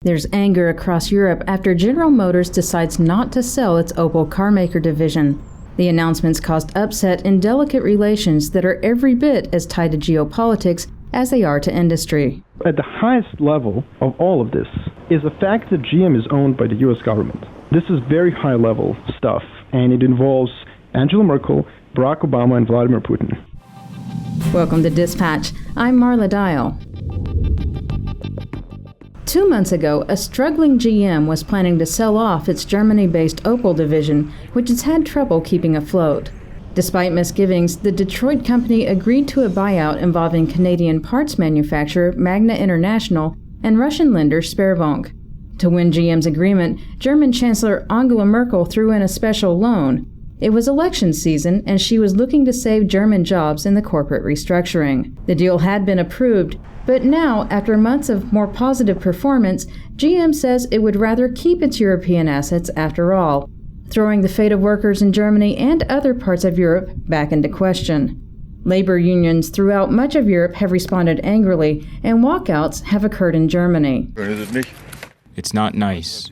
There's anger across Europe after General Motors decides not to sell its Opel carmaker division. The announcements caused upset in delicate relations that are every bit as tied to geopolitics as they are to industry. At the highest level of all of this is the fact that GM is owned by the U.S. government. This is very high-level stuff, and it involves Angela Merkel, Barack Obama, and Vladimir Putin. Welcome to Dispatch. I'm Marla Dial. 2 months ago, a struggling GM was planning to sell off its Germany-based Opel division, which has had trouble keeping afloat. Despite misgivings, the Detroit company agreed to a buyout involving Canadian parts manufacturer Magna International and Russian lender Sberbank. To win GM's agreement, German Chancellor Angela Merkel threw in a special loan. It was election season, and she was looking to save German jobs in the corporate restructuring. The deal had been approved, but now, after months of more positive performance, GM says it would rather keep its European assets after all, throwing the fate of workers in Germany and other parts of Europe back into question. Labor unions throughout much of Europe have responded angrily, and walkouts have occurred in Germany. It's not nice.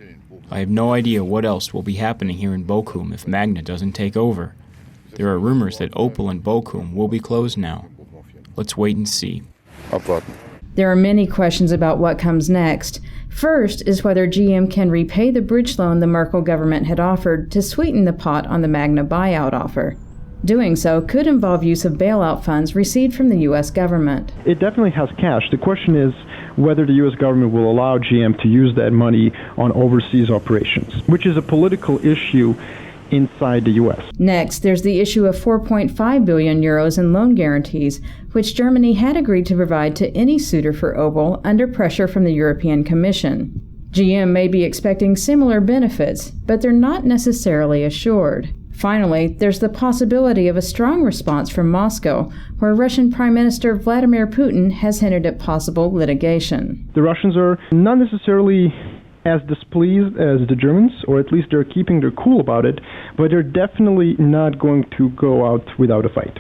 I have no idea what else will be happening here in Bochum if Magna doesn't take over. There are rumors that Opel and Bochum will be closed now. Let's wait and see. There are many questions about what comes next. First is whether GM can repay the bridge loan the Merkel government had offered to sweeten the pot on the Magna buyout offer. Doing so could involve use of bailout funds received from the U.S. government. It definitely has cash. The question is whether the U.S. government will allow GM to use that money on overseas operations, which is a political issue inside the U.S. Next, there's the issue of 4.5 billion euros in loan guarantees, which Germany had agreed to provide to any suitor for Opel under pressure from the European Commission. GM may be expecting similar benefits, but they're not necessarily assured. Finally, there's the possibility of a strong response from Moscow, where Russian Prime Minister Vladimir Putin has hinted at possible litigation. The Russians are not necessarily as displeased as the Germans, or at least they're keeping their cool about it, but they're definitely not going to go out without a fight.